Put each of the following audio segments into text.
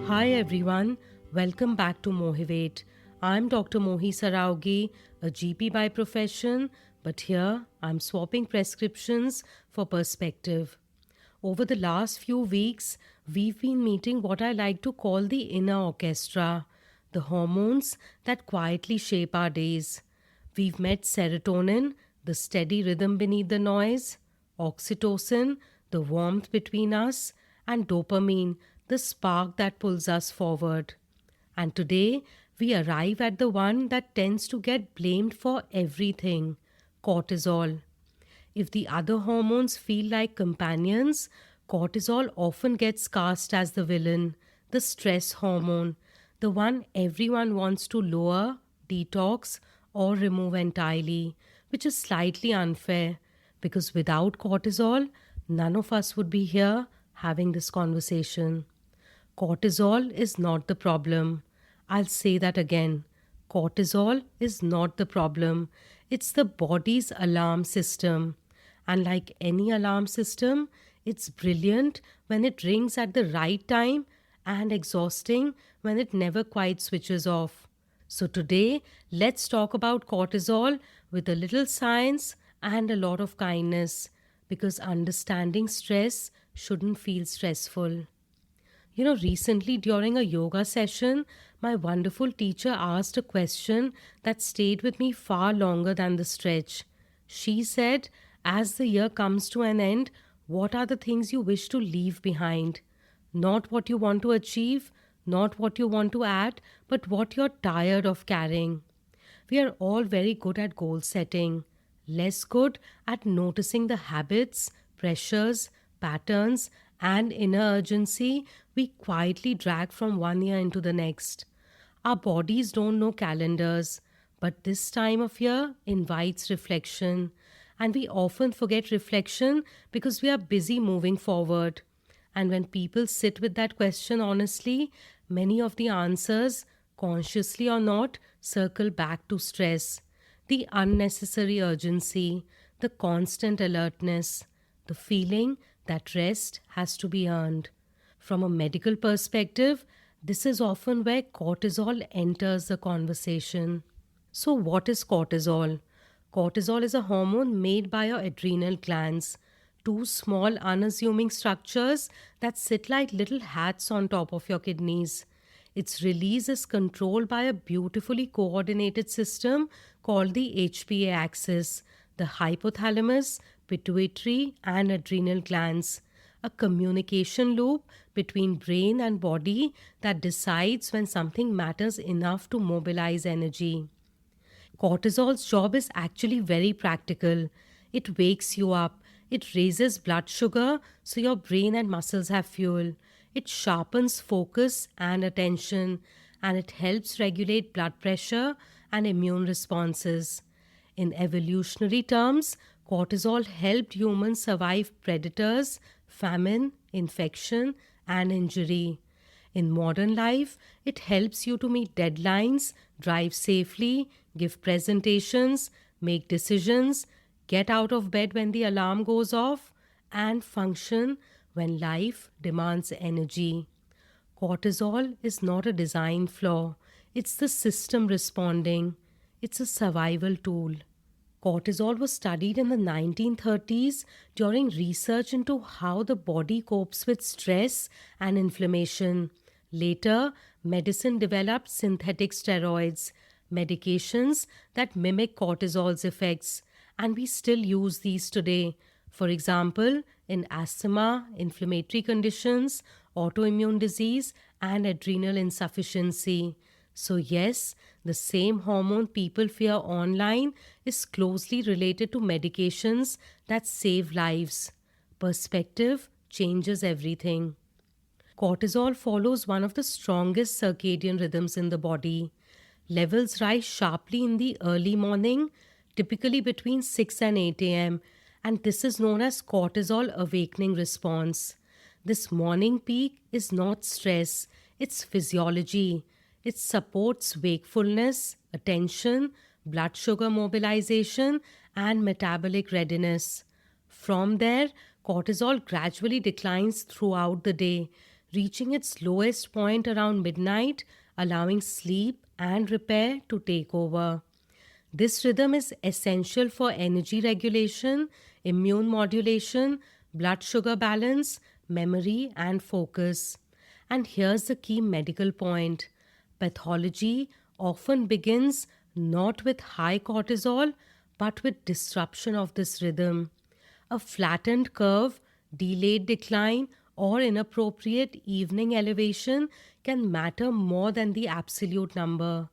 Hi everyone, welcome back to MOHIVATE. I'm Dr. Mohi Sarawgee, a GP by profession, but here I'm swapping prescriptions for perspective. Over the last few weeks, we've been meeting what I like to call the inner orchestra, the hormones that quietly shape our days. We've met serotonin, the steady rhythm beneath the noise, oxytocin, the warmth between us, and dopamine, the spark that pulls us forward. And today, we arrive at the one that tends to get blamed for everything: cortisol. If the other hormones feel like companions, cortisol often gets cast as the villain, the stress hormone, the one everyone wants to lower, detox, or remove entirely, which is slightly unfair because without cortisol, none of us would be here having this conversation. Cortisol is not the problem. I'll say that again. Cortisol is not the problem. It's the body's alarm system. And like any alarm system, it's brilliant when it rings at the right time and exhausting when it never quite switches off. So today, let's talk about cortisol with a little science and a lot of kindness because understanding stress shouldn't feel stressful. Recently during a yoga session, my wonderful teacher asked a question that stayed with me far longer than the stretch. She said, as the year comes to an end, what are the things you wish to leave behind? Not what you want to achieve, not what you want to add, but what you're tired of carrying. We are all very good at goal setting, less good at noticing the habits, pressures, patterns, and inner urgency we quietly drag from one year into the next. Our bodies don't know calendars, but this time of year invites reflection. And we often forget reflection because we are busy moving forward. And when people sit with that question honestly, many of the answers, consciously or not, circle back to stress, the unnecessary urgency, the constant alertness, the feeling that rest has to be earned. From a medical perspective, this is often where cortisol enters the conversation. So, what is cortisol? Cortisol is a hormone made by your adrenal glands, two small, unassuming structures that sit like little hats on top of your kidneys. Its release is controlled by a beautifully coordinated system called the HPA axis, the hypothalamus, pituitary, and adrenal glands, a communication loop between brain and body that decides when something matters enough to mobilize energy. Cortisol's job is actually very practical. It wakes you up. It raises blood sugar so your brain and muscles have fuel. It sharpens focus and attention, and it helps regulate blood pressure and immune responses. In evolutionary terms, cortisol helped humans survive predators, famine, infection, and injury. In modern life, it helps you to meet deadlines, drive safely, give presentations, make decisions, get out of bed when the alarm goes off, and function when life demands energy. Cortisol is not a design flaw, it's the system responding. It's a survival tool. Cortisol was studied in the 1930s during research into how the body copes with stress and inflammation. Later, medicine developed synthetic steroids, medications that mimic cortisol's effects, and we still use these today. For example, in asthma, inflammatory conditions, autoimmune disease, and adrenal insufficiency. So, yes, the same hormone people fear online is closely related to medications that save lives. Perspective changes everything. Cortisol follows one of the strongest circadian rhythms in the body. Levels rise sharply in the early morning, typically between 6 and 8 am, and this is known as cortisol awakening response. This morning peak is not stress, it's physiology. It supports wakefulness, attention, blood sugar mobilization, and metabolic readiness. From there, cortisol gradually declines throughout the day, reaching its lowest point around midnight, allowing sleep and repair to take over. This rhythm is essential for energy regulation, immune modulation, blood sugar balance, memory, and focus. And here's the key medical point: pathology often begins not with high cortisol but with disruption of this rhythm. A flattened curve, delayed decline, or inappropriate evening elevation can matter more than the absolute number.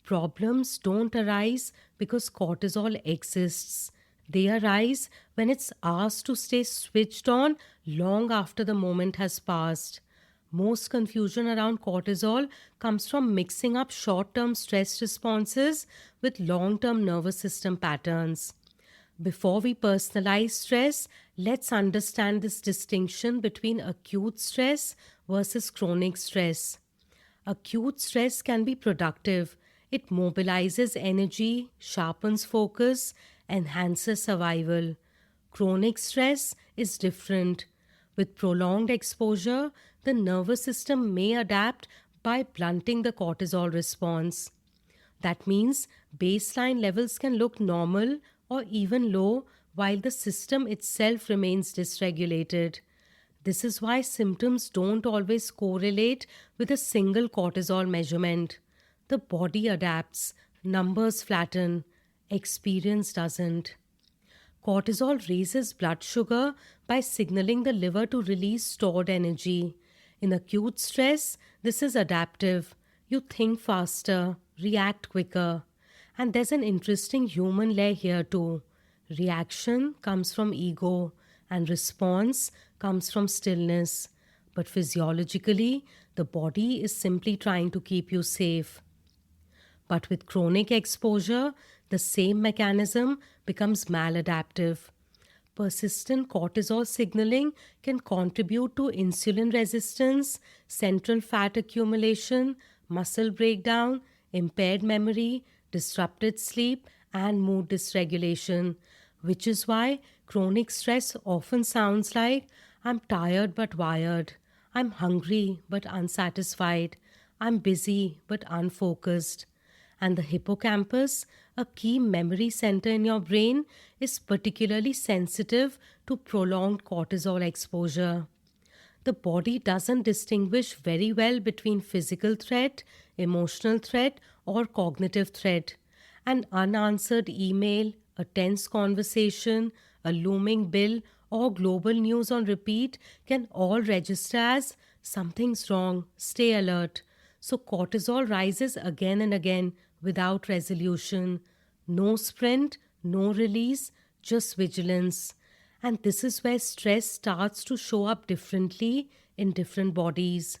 Problems don't arise because cortisol exists. They arise when it's asked to stay switched on long after the moment has passed. Most confusion around cortisol comes from mixing up short term stress responses with long term nervous system patterns. Before we personalize stress, let's understand this distinction between acute stress versus chronic stress. Acute stress can be productive. It mobilizes energy, sharpens focus, enhances survival. Chronic stress is different. With prolonged exposure, the nervous system may adapt by blunting the cortisol response. That means baseline levels can look normal or even low while the system itself remains dysregulated. This is why symptoms don't always correlate with a single cortisol measurement. The body adapts, numbers flatten, experience doesn't. Cortisol raises blood sugar by signaling the liver to release stored energy. In acute stress, this is adaptive. You think faster, react quicker. And there's an interesting human layer here too. Reaction comes from ego, and response comes from stillness. But physiologically, the body is simply trying to keep you safe. But with chronic exposure, the same mechanism becomes maladaptive. Persistent cortisol signaling can contribute to insulin resistance, central fat accumulation, muscle breakdown, impaired memory, disrupted sleep, and mood dysregulation, which is why chronic stress often sounds like I'm tired but wired, I'm hungry but unsatisfied, I'm busy but unfocused. And the hippocampus, a key memory center in your brain, is particularly sensitive to prolonged cortisol exposure. The body doesn't distinguish very well between physical threat, emotional threat, or cognitive threat. An unanswered email, a tense conversation, a looming bill, or global news on repeat can all register as something's wrong, stay alert. So cortisol rises again and again without resolution. No sprint, no release, just vigilance. And this is where stress starts to show up differently in different bodies.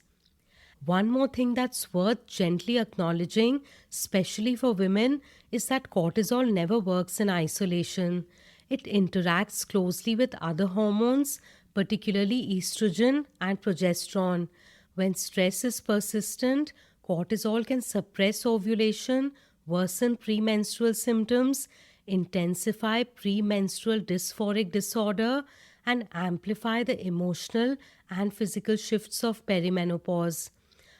One more thing that's worth gently acknowledging, especially for women, is that cortisol never works in isolation. It interacts closely with other hormones, particularly estrogen and progesterone. When stress is persistent, cortisol can suppress ovulation, worsen premenstrual symptoms, intensify premenstrual dysphoric disorder, and amplify the emotional and physical shifts of perimenopause.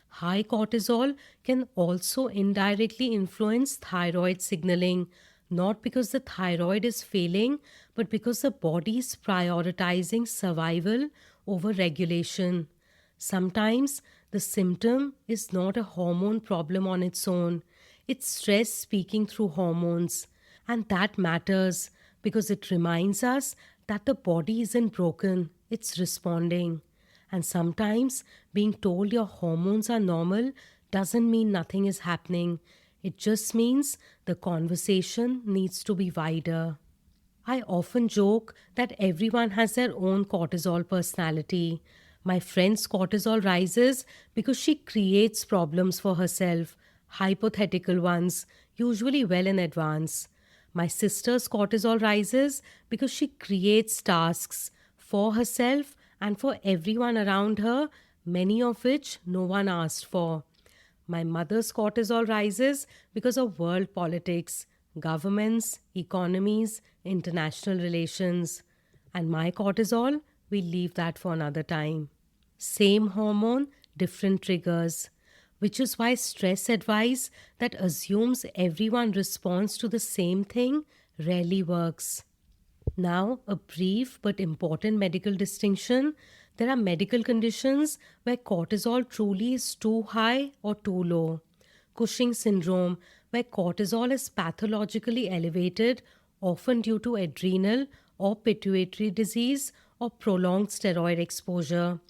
High cortisol can also indirectly influence thyroid signaling, not because the thyroid is failing, but because the body is prioritizing survival over regulation. Sometimes the symptom is not a hormone problem on its own, it's stress speaking through hormones. And that matters because it reminds us that the body isn't broken, it's responding. And sometimes being told your hormones are normal doesn't mean nothing is happening. It just means the conversation needs to be wider. I often joke that everyone has their own cortisol personality. My friend's cortisol rises because she creates problems for herself, hypothetical ones, usually well in advance. My sister's cortisol rises because she creates tasks for herself and for everyone around her, many of which no one asked for. My mother's cortisol rises because of world politics, governments, economies, international relations. And my cortisol, we leave that for another time. Same hormone, different triggers. Which is why stress advice that assumes everyone responds to the same thing rarely works. Now, a brief but important medical distinction. There are medical conditions where cortisol truly is too high or too low. Cushing syndrome, where cortisol is pathologically elevated, often due to adrenal or pituitary disease or prolonged steroid exposure.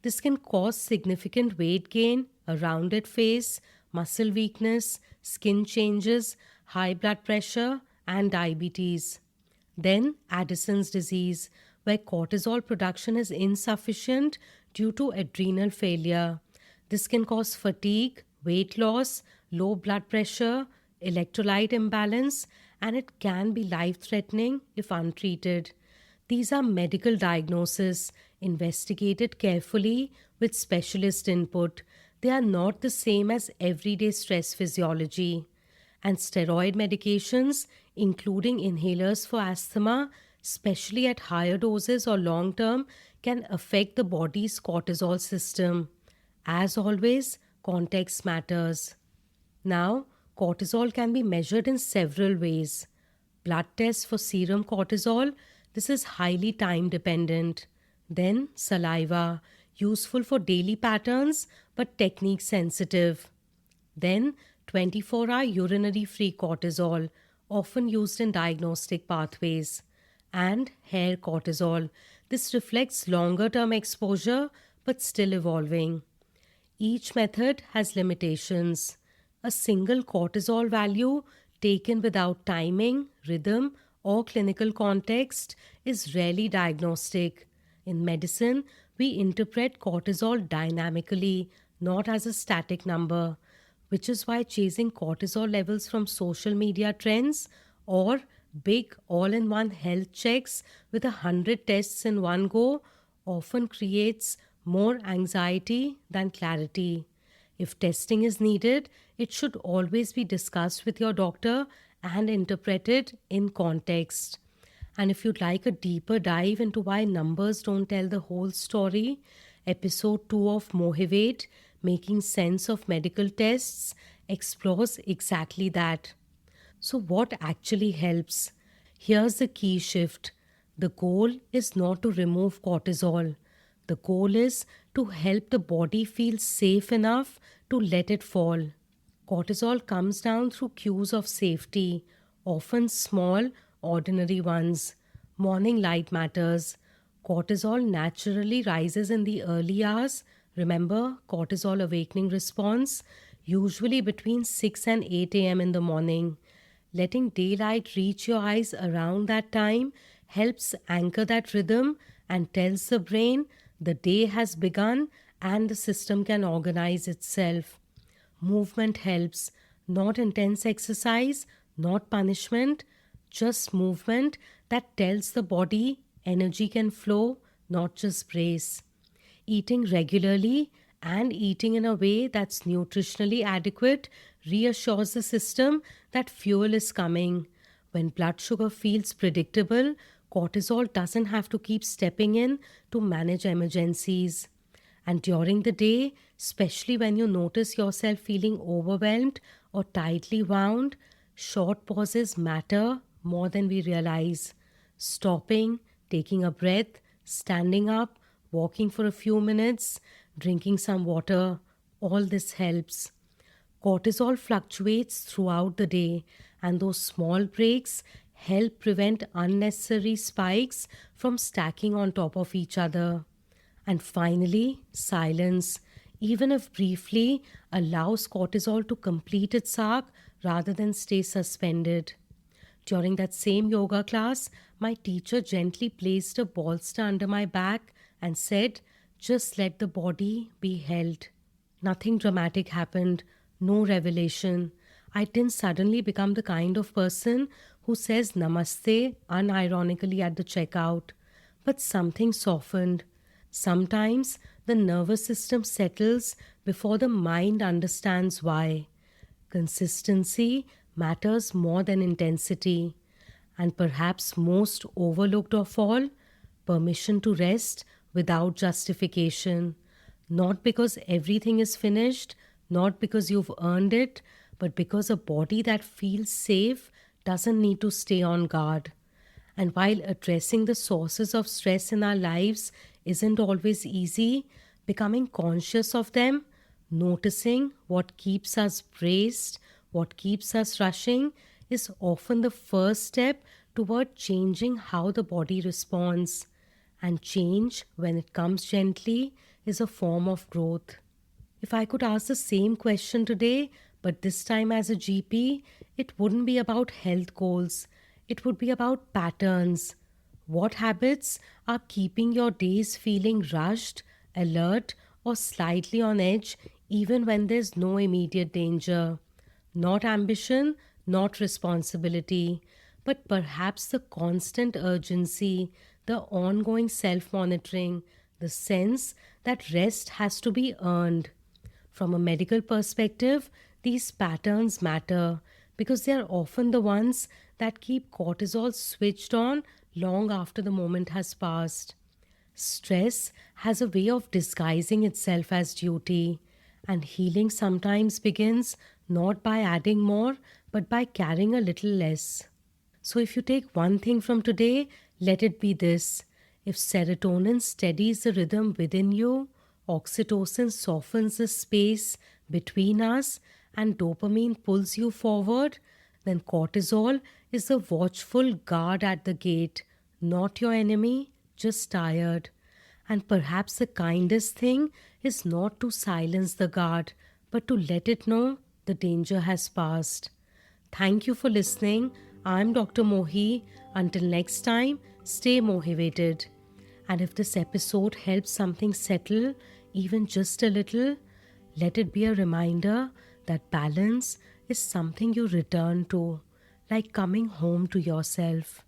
This can cause significant weight gain, a rounded face, muscle weakness, skin changes, high blood pressure, and diabetes. Then, Addison's disease, where cortisol production is insufficient due to adrenal failure. This can cause fatigue, weight loss, low blood pressure, electrolyte imbalance, and it can be life threatening if untreated. These are medical diagnoses investigated carefully with specialist input. They are not the same as everyday stress physiology. And steroid medications, including inhalers for asthma, especially at higher doses or long term, can affect the body's cortisol system. As always, context matters. Now, cortisol can be measured in several ways. Blood tests for serum cortisol, this is highly time dependent. Then, saliva, useful for daily patterns but technique sensitive. Then, 24-hour urinary free cortisol, often used in diagnostic pathways. And hair cortisol. This reflects longer term exposure but still evolving. Each method has limitations. A single cortisol value taken without timing, rhythm, or clinical context is rarely diagnostic. In medicine, we interpret cortisol dynamically, not as a static number, which is why chasing cortisol levels from social media trends or big all in one health checks with 100 tests in one go often creates more anxiety than clarity. If testing is needed, it should always be discussed with your doctor and interpreted in context. And if you'd like a deeper dive into why numbers don't tell the whole story, episode 2 of MOHIVATE, Making Sense of Medical Tests, explores exactly that. So, what actually helps? Here's the key shift. The goal is not to remove cortisol. The goal is to help the body feel safe enough to let it fall. Cortisol comes down through cues of safety, often small, ordinary ones. Morning light matters. Cortisol naturally rises in the early hours. Remember, cortisol awakening response, usually between 6 and 8 a.m. in the morning. Letting daylight reach your eyes around that time helps anchor that rhythm and tells the brain the day has begun and the system can organize itself. Movement helps, not intense exercise, not punishment, just movement that tells the body energy can flow, not just brace. Eating regularly and eating in a way that's nutritionally adequate reassures the system that fuel is coming. When blood sugar feels predictable, cortisol doesn't have to keep stepping in to manage emergencies. And during the day, especially when you notice yourself feeling overwhelmed or tightly wound, short pauses matter more than we realize. Stopping, taking a breath, standing up, walking for a few minutes, drinking some water, all this helps. Cortisol fluctuates throughout the day, and those small breaks help prevent unnecessary spikes from stacking on top of each other. And finally, silence, even if briefly, allows cortisol to complete its arc rather than stay suspended. During that same yoga class, my teacher gently placed a bolster under my back and said, "Just let the body be held." Nothing dramatic happened, no revelation. I didn't suddenly become the kind of person who says namaste unironically at the checkout, but something softened. Sometimes the nervous system settles before the mind understands why. Consistency matters more than intensity. And perhaps most overlooked of all, permission to rest without justification. Not because everything is finished, not because you've earned it, but because a body that feels safe doesn't need to stay on guard. And while addressing the sources of stress in our lives isn't always easy, becoming conscious of them, noticing what keeps us braced, what keeps us rushing, is often the first step toward changing how the body responds. And change, when it comes gently, is a form of growth. If I could ask the same question today, but this time as a GP, it wouldn't be about health goals. It would be about patterns. What habits are keeping your days feeling rushed, alert, or slightly on edge, even when there's no immediate danger? Not ambition, not responsibility, but perhaps the constant urgency, the ongoing self monitoring, the sense that rest has to be earned. From a medical perspective, these patterns matter because they are often the ones that keep cortisol switched on long after the moment has passed. Stress has a way of disguising itself as duty, and healing sometimes begins not by adding more but by carrying a little less. So, if you take one thing from today, let it be this: if serotonin steadies the rhythm within you, oxytocin softens the space between us, and dopamine pulls you forward, then cortisol is the watchful guard at the gate, not your enemy, just tired. And perhaps the kindest thing is not to silence the guard, but to let it know the danger has passed. Thank you for listening. I'm Dr. Mohi. Until next time, stay motivated. And if this episode helps something settle, even just a little, let it be a reminder that balance is something you return to, like coming home to yourself.